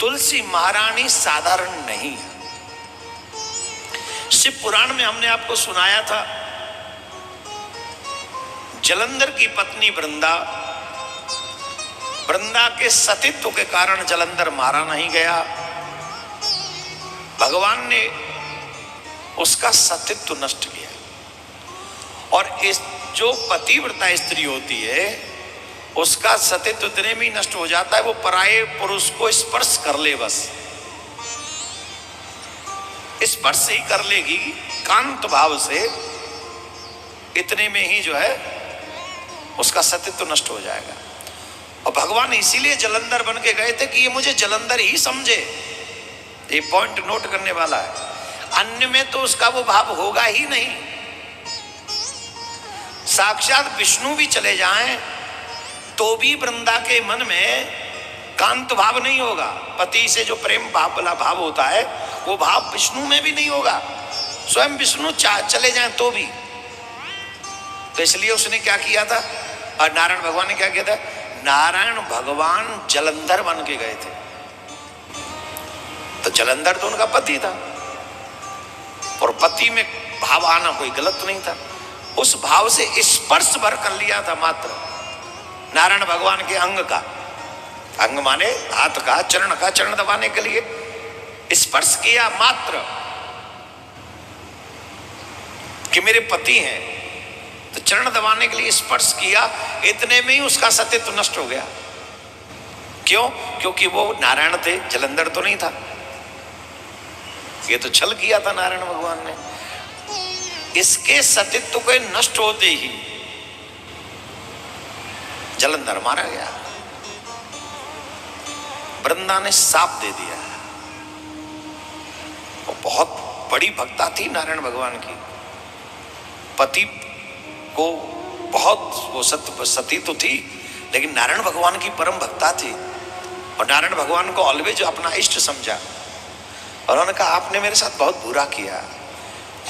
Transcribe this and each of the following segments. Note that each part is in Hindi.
तुलसी महारानी साधारण नहीं है। शिव पुराण में हमने आपको सुनाया था, जलंधर की पत्नी वृंदा, वृंदा के सतीत्व के कारण जलंधर मारा नहीं गया। भगवान ने उसका सतीत्व नष्ट किया। और इस जो पतिव्रता स्त्री होती है उसका सतीत्व इतने में नष्ट हो जाता है, वो पराये पुरुष को स्पर्श कर ले, बस स्पर्श ही कर लेगी कांत भाव से, इतने में ही जो है उसका सतीत्व नष्ट हो जाएगा। और भगवान इसीलिए जलंधर बन के गए थे कि ये मुझे जलंधर ही समझे। ये पॉइंट नोट करने वाला है, अन्य में तो उसका वो भाव होगा ही नहीं। साक्षात विष्णु भी चले जाएं तो भी वृंदा के मन में कांत भाव नहीं होगा। पति से जो प्रेम भाव वाला भाव होता है वो भाव विष्णु में भी नहीं होगा, स्वयं विष्णु चले जाएं तो भी। तो इसलिए उसने क्या किया था, और नारायण भगवान ने क्या किया था, नारायण भगवान जलंधर बन के गए थे। तो जलंधर तो उनका पति था और पति में भाव आना कोई गलत नहीं था। उस भाव से स्पर्श भर कर लिया था मात्र नारायण भगवान के अंग का, अंग माने हाथ का, चरण का, चरण दबाने के लिए स्पर्श किया मात्र कि मेरे पति हैं, तो चरण दबाने के लिए स्पर्श किया, इतने में ही उसका सतीत्व नष्ट हो गया। क्यों? क्योंकि वो नारायण थे, जलंधर तो नहीं था। ये तो छल किया था नारायण भगवान ने। इसके सतीत्व के नष्ट होते ही जलंधर मारा गया। वृंदा ने साप दे दिया। वो बहुत बड़ी भक्ता थी नारायण भगवान की, पति को बहुत वो सती तो थी, लेकिन नारायण भगवान की परम भक्ता थी और नारायण भगवान को ऑलवेज अपना इष्ट समझा। और उन्होंने कहा आपने मेरे साथ बहुत बुरा किया,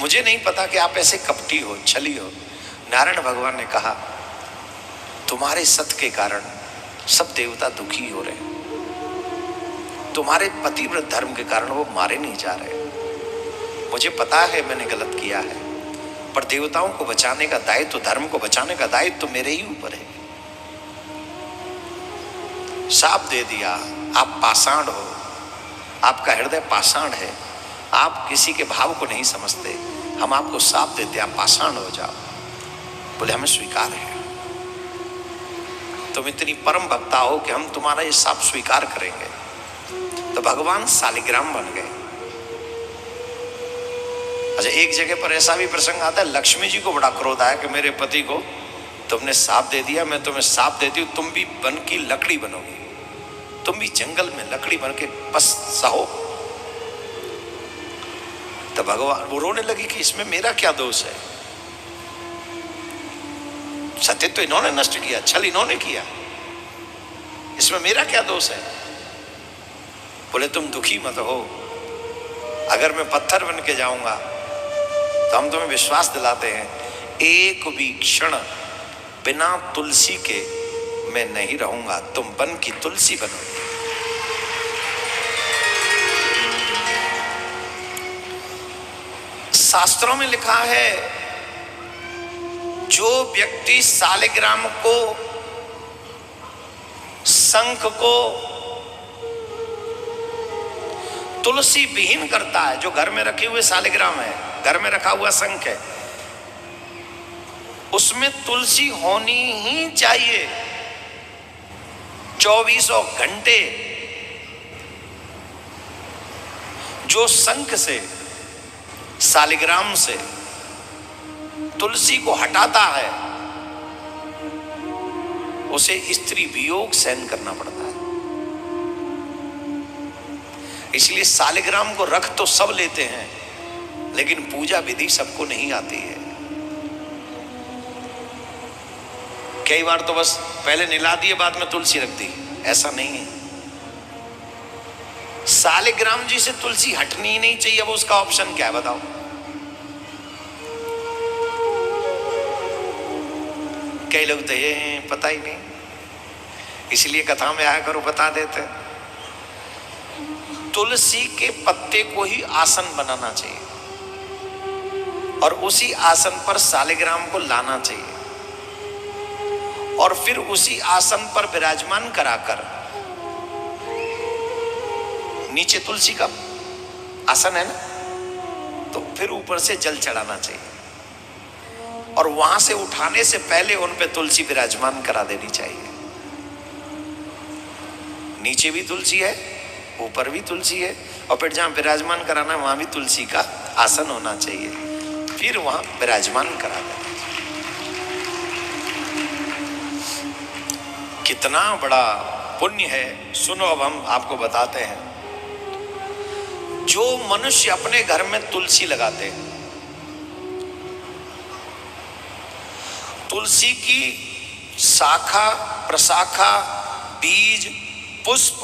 मुझे नहीं पता कि आप ऐसे कपटी हो, छली हो। नारायण भगवान ने कहा तुम्हारे सत के कारण सब देवता दुखी हो रहे, तुम्हारे पतिव्रत धर्म के कारण वो मारे नहीं जा रहे। मुझे पता है मैंने गलत किया है, पर देवताओं को बचाने का दायित्व, धर्म को बचाने का दायित्व तो मेरे ही ऊपर है। शाप दे दिया, आप पाषाण हो, आपका हृदय पाषाण है, आप किसी के भाव को नहीं समझते, हम आपको शाप देते आप पाषाण हो जाओ। बोले हमें स्वीकार है, तुम इतनी परम भक्ता हो कि हम तुम्हारा ये शाप स्वीकार करेंगे। तो भगवान शालिग्राम बन गए। अच्छा, एक जगह पर ऐसा भी प्रसंग आता है, लक्ष्मी जी को बड़ा क्रोध आया कि मेरे पति को तुमने साप दे दिया, मैं तुम्हें साप देती हूँ, तुम भी बन की लकड़ी बनोगी, तुम भी जंगल में लकड़ी बन के बस सहो। तो भगवान वो रोने लगी कि इसमें मेरा क्या दोष है, सत्य तो इन्होंने नष्ट किया, छल इन्होंने किया, इसमें मेरा क्या दोष है। बोले तुम दुखी मत हो, अगर मैं पत्थर बन के जाऊंगा तो हम तुम्हें विश्वास दिलाते हैं एक भी क्षण बिना तुलसी के मैं नहीं रहूंगा, तुम बन की तुलसी बनोगे। शास्त्रों में लिखा है जो व्यक्ति शालिग्राम को, शंख को तुलसी विहीन करता है, जो घर में रखे हुए शालिग्राम है, घर में रखा हुआ शंख है, उसमें तुलसी होनी ही चाहिए 24 घंटे। जो शंख से, शालिग्राम से तुलसी को हटाता है उसे स्त्री वियोग सहन करना पड़ता है। इसलिए शालिग्राम को रख तो सब लेते हैं, लेकिन पूजा विधि सबको नहीं आती है। कई बार तो बस पहले निला दिए बाद में तुलसी रख दी, ऐसा नहीं है। शालिग्राम जी से तुलसी हटनी ही नहीं चाहिए। अब उसका ऑप्शन क्या है बताओ? कई लोग तो ये पता ही नहीं, इसलिए कथा में आया करो बता देते। तुलसी के पत्ते को ही आसन बनाना चाहिए और उसी आसन पर शालिग्राम को लाना चाहिए और फिर उसी आसन पर विराजमान कराकर, नीचे तुलसी का आसन है ना, तो फिर ऊपर से जल चढ़ाना चाहिए और वहां से उठाने से पहले उन पे तुलसी विराजमान करा देनी चाहिए। नीचे भी तुलसी है, ऊपर भी तुलसी है और फिर जहां विराजमान कराना है वहां भी तुलसी का आसन होना चाहिए, फिर वहां विराजमान करा देना। कितना बड़ा पुण्य है, सुनो अब हम आपको बताते हैं। जो मनुष्य अपने घर में तुलसी लगाते हैं, तुलसी की शाखा प्रशाखा बीज पुष्प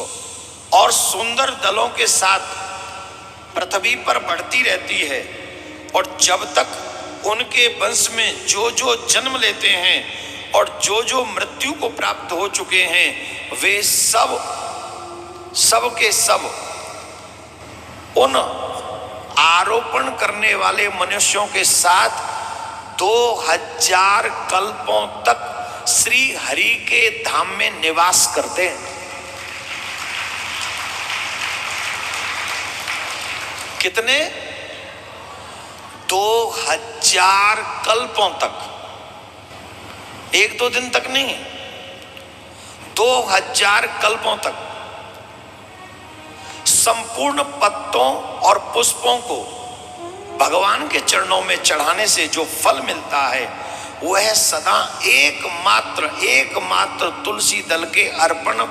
और सुंदर दलों के साथ पृथ्वी पर बढ़ती रहती है और जब तक उनके वंश में जो जो जन्म लेते हैं और जो जो मृत्यु को प्राप्त हो चुके हैं, वे सब के सब उन आरोपण करने वाले मनुष्यों के साथ 2000 कल्पों तक श्री हरि के धाम में निवास करते हैं। कितने? 2000 कल्पों तक, एक दो दिन तक नहीं, 2000 कल्पों तक संपूर्ण पत्तों और पुष्पों को भगवान के चरणों में चढ़ाने से जो फल मिलता है वह सदा एकमात्र तुलसी दल के अर्पण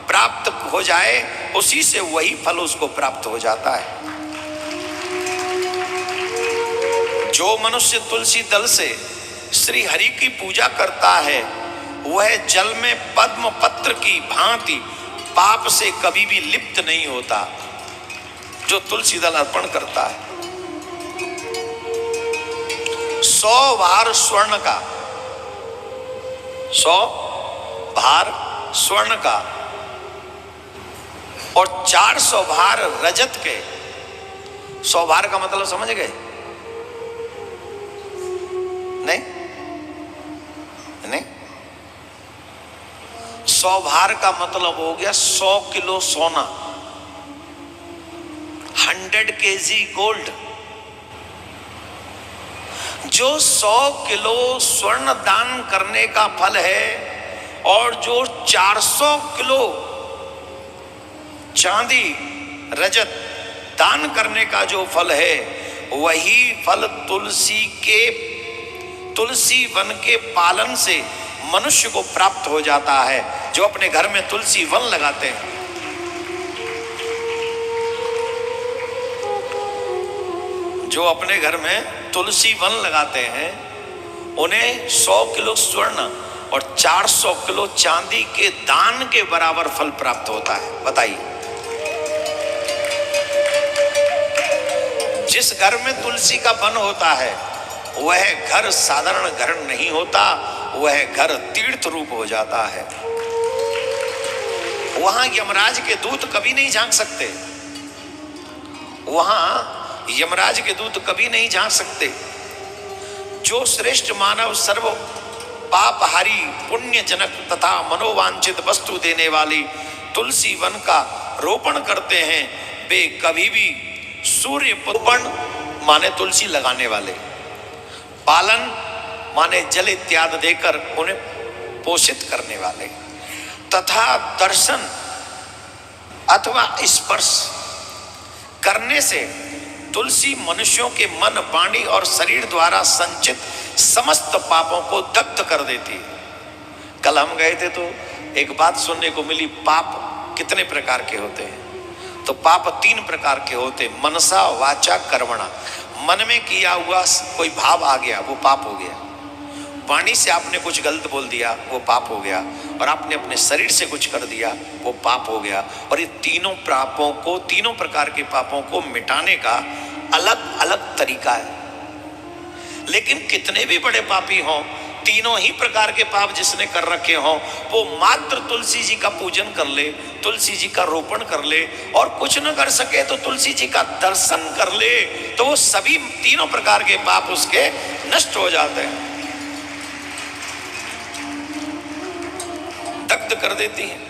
प्राप्त हो जाए, उसी से वही फल उसको प्राप्त हो जाता है। जो मनुष्य तुलसी दल से श्री हरि की पूजा करता है वह जल में पद्म पत्र की भांति पाप से कभी भी लिप्त नहीं होता। जो तुलसी दल अर्पण करता है 100 भार स्वर्ण का, 100 भार स्वर्ण का और 400 भार रजत के। 100 भार का मतलब समझ गए? नहीं नहीं, 100 भार का मतलब हो गया 100 किलो सोना, 100 केजी गोल्ड। जो 100 किलो स्वर्ण दान करने का फल है और जो 400 किलो चांदी रजत दान करने का जो फल है, वही फल तुलसी वन के पालन से मनुष्य को प्राप्त हो जाता है। जो अपने घर में तुलसी वन लगाते हैं, जो अपने घर में तुलसी वन लगाते हैं, उन्हें 100 किलो स्वर्ण और 400 किलो चांदी के दान के बराबर फल प्राप्त होता है। बताइए, जिस घर में तुलसी का वन होता है वह घर साधारण घर नहीं होता, वह घर तीर्थ रूप हो जाता है। वहां यमराज के दूत कभी नहीं झांक सकते, वहां यमराज के दूत कभी नहीं झांक सकते। जो श्रेष्ठ मानव सर्व पापहारी पुण्य जनक तथा मनोवांछित वस्तु देने वाली तुलसी वन का रोपण करते हैं, वे कभी भी सूर्य पुष्पण माने तुलसी लगाने वाले, पालन माने जल इत्यादि देकर उन्हें पोषित करने वाले, तथा दर्शन अथवा स्पर्श करने से तुलसी मनुष्यों के मन वाणी और शरीर द्वारा संचित समस्त पापों को दग्ध कर देती है। कल हम गए थे तो एक बात सुनने को मिली, पाप कितने प्रकार के होते हैं? तो पाप 3 प्रकार के होते, मनसा वाचा कर्मणा। मन में किया हुआ कोई भाव आ गया, वो पाप हो गया। वाणी से आपने कुछ गलत बोल दिया, वो पाप हो गया। और आपने अपने शरीर से कुछ कर दिया, वो पाप हो गया। और ये तीनों पापों को, तीनों प्रकार के पापों को मिटाने का अलग अलग तरीका है। लेकिन कितने भी बड़े पापी हों, तीनों ही प्रकार के पाप जिसने कर रखे हों वो मात्र तुलसी जी का पूजन कर ले, तुलसी जी का रोपण कर ले, और कुछ न कर सके तो तुलसी जी का दर्शन कर ले, तो वो सभी तीनों प्रकार के पाप उसके नष्ट हो जाते हैं, दग्ध कर देती हैं।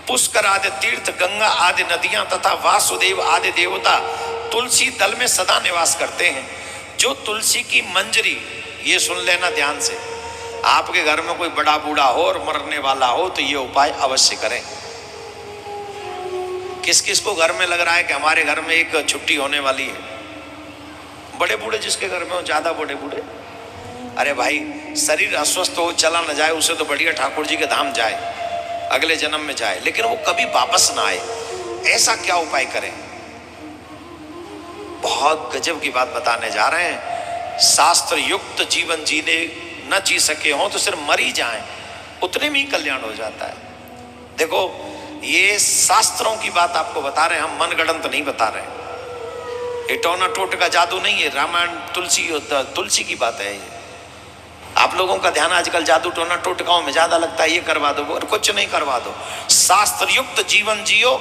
पुष्कर आदि तीर्थ, गंगा आदि नदियां तथा वासुदेव आदि देवता तुलसी दल में सदा निवास करते हैं। जो तुलसी की मंजरी, ये सुन लेना ध्यान से, आपके घर में कोई बड़ा बूढ़ा हो और मरने वाला हो तो ये उपाय अवश्य करें। किस किस को घर में लग रहा है कि हमारे घर में एक छुट्टी होने वाली है? बड़े बूढ़े जिसके घर में हो, ज्यादा बड़े बूढ़े, अरे भाई शरीर अस्वस्थ हो, चला न जाए, उसे तो बढ़िया ठाकुर जी के धाम जाए, अगले जन्म में जाए, लेकिन वो कभी वापस ना आए, ऐसा क्या उपाय करें? बहुत गजब की बात बताने जा रहे हैं। शास्त्र युक्त जीवन जीने न जी सके हों तो सिर्फ मर ही जाएं, उतने में ही कल्याण हो जाता है। देखो ये शास्त्रों की बात आपको बता रहे हैं, हम मनगढ़ंत नहीं बता रहे हैं, ये टोना टोट का जादू नहीं है, रामायण तुलसी की बात है। ये आप लोगों का ध्यान आजकल जादू टोना टोटकाओं में ज्यादा लगता है, ये करवा दो और कुछ नहीं करवा दो, शास्त्र युक्त जीवन जियो,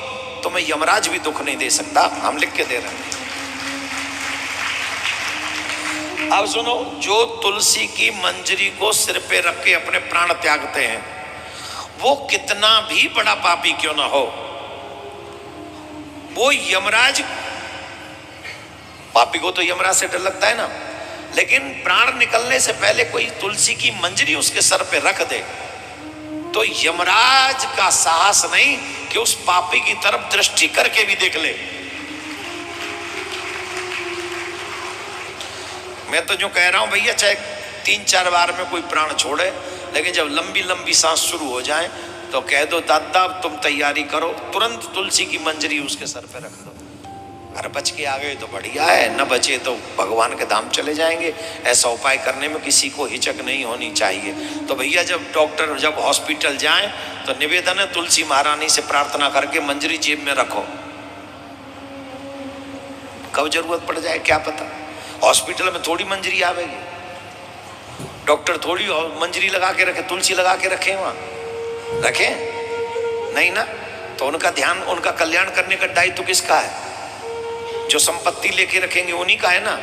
तुम्हें यमराज भी दुख नहीं दे सकता, हम लिख के दे रहे हैं। अब सुनो, जो तुलसी की मंजरी को सिर पे रख के अपने प्राण त्यागते हैं, वो कितना भी बड़ा पापी क्यों ना हो, वो यमराज, पापी को तो यमराज से डर लगता है ना, लेकिन प्राण निकलने से पहले कोई तुलसी की मंजरी उसके सर पे रख दे तो यमराज का साहस नहीं कि उस पापी की तरफ दृष्टि करके भी देख ले। मैं तो जो कह रहा हूं भैया, चाहे 3-4 बार में कोई प्राण छोड़े, लेकिन जब लंबी लंबी सांस शुरू हो जाए तो कह दो दादा तुम तैयारी करो, तुरंत तुलसी की मंजरी उसके सर पे रख दो। अगर बच के आ गए तो बढ़िया है, न बचे तो भगवान के धाम चले जाएंगे। ऐसा उपाय करने में किसी को हिचक नहीं होनी चाहिए। तो भैया जब हॉस्पिटल जाएं तो निवेदन है तुलसी महारानी से प्रार्थना करके मंजरी जेब में रखो, कब जरूरत पड़ जाए क्या पता। हॉस्पिटल में थोड़ी मंजरी आवेगी, डॉक्टर थोड़ी मंजरी लगा के रखे, तुलसी लगा के रखे, वहां रखे नहीं ना, तो उनका ध्यान, उनका कल्याण करने का दायित्व किसका है? जो संपत्ति लेके रखेंगे उन्हीं का है ना।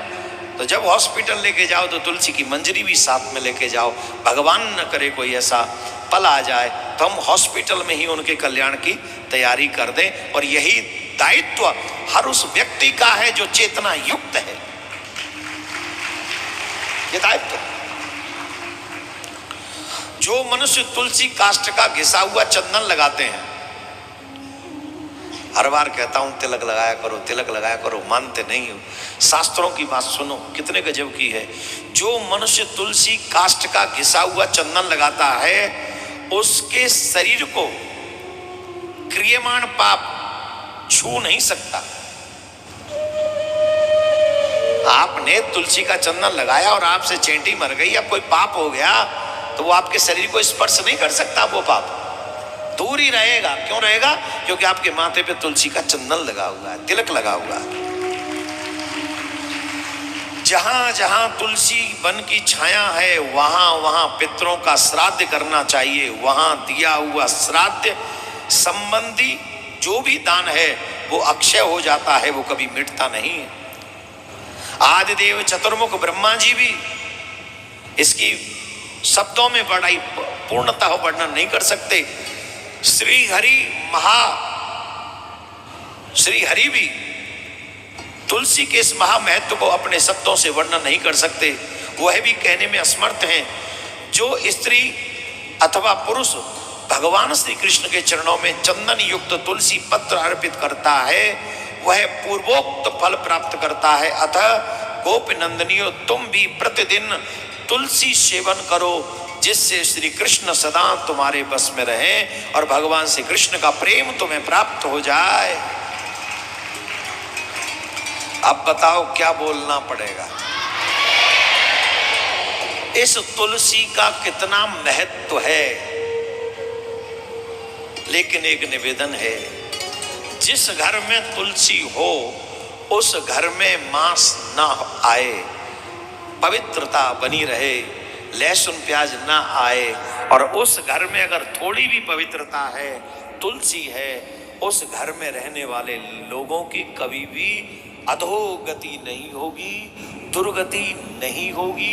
तो जब हॉस्पिटल लेके जाओ तो तुलसी की मंजरी भी साथ में लेके जाओ, भगवान न करे कोई ऐसा पल आ जाए तो हम हॉस्पिटल में ही उनके कल्याण की तैयारी कर दें। और यही दायित्व हर उस व्यक्ति का है जो चेतना युक्त है, ये दायित्व। जो मनुष्य तुलसी काष्ठ का घिसा हुआ चंदन लगाते हैं, हर बार कहता हूं तिलक लगाया करो, तिलक लगाया करो, मानते नहीं हो। शास्त्रों की बात सुनो, कितने गजब की है। जो मनुष्य तुलसी काष्ठ का घिसा हुआ चंदन लगाता है, उसके शरीर को क्रियमाण पाप छू नहीं सकता। आपने तुलसी का चंदन लगाया और आपसे चेंटी मर गई, अब कोई पाप हो गया तो वो आपके शरीर को स्पर्श नहीं कर सकता, वो पाप दूर ही रहेगा। क्यों रहेगा? क्योंकि आपके माथे पे तुलसी का चंदन लगा हुआ है, तिलक लगा हुआ है। जहां जहां तुलसी वन की छाया है वहां वहां पितरों का श्राद्ध करना चाहिए। वहां दिया हुआ श्राद्ध संबंधी जो भी दान है वो अक्षय हो जाता है, वो कभी मिटता नहीं है। आदिदेव चतुर्मुख ब्रह्मा जी भी इसकी शब्दों में बड़ाई पूर्णतः वर्णन नहीं कर सकते। श्री हरि भी तुलसी के इस महामहत्व को अपने शब्दों से वर्णन नहीं कर सकते, वह भी कहने में असमर्थ हैं। जो स्त्री अथवा पुरुष भगवान श्री कृष्ण के चरणों में चंदन युक्त तुलसी पत्र अर्पित करता है, वह पूर्वोक्त फल प्राप्त करता है। अतः गोप नंदनियो, तुम भी प्रतिदिन तुलसी सेवन करो, जिससे श्री कृष्ण सदा तुम्हारे बस में रहें और भगवान श्री कृष्ण का प्रेम तुम्हें प्राप्त हो जाए। अब बताओ क्या बोलना पड़ेगा? इस तुलसी का कितना महत्व है। लेकिन एक निवेदन है, जिस घर में तुलसी हो उस घर में मांस ना आए, पवित्रता बनी रहे। लहसुन प्याज ना आए। और उस घर में अगर थोड़ी भी पवित्रता है, तुलसी है, उस घर में रहने वाले लोगों की कभी भी अधोगति नहीं होगी, दुर्गति नहीं होगी।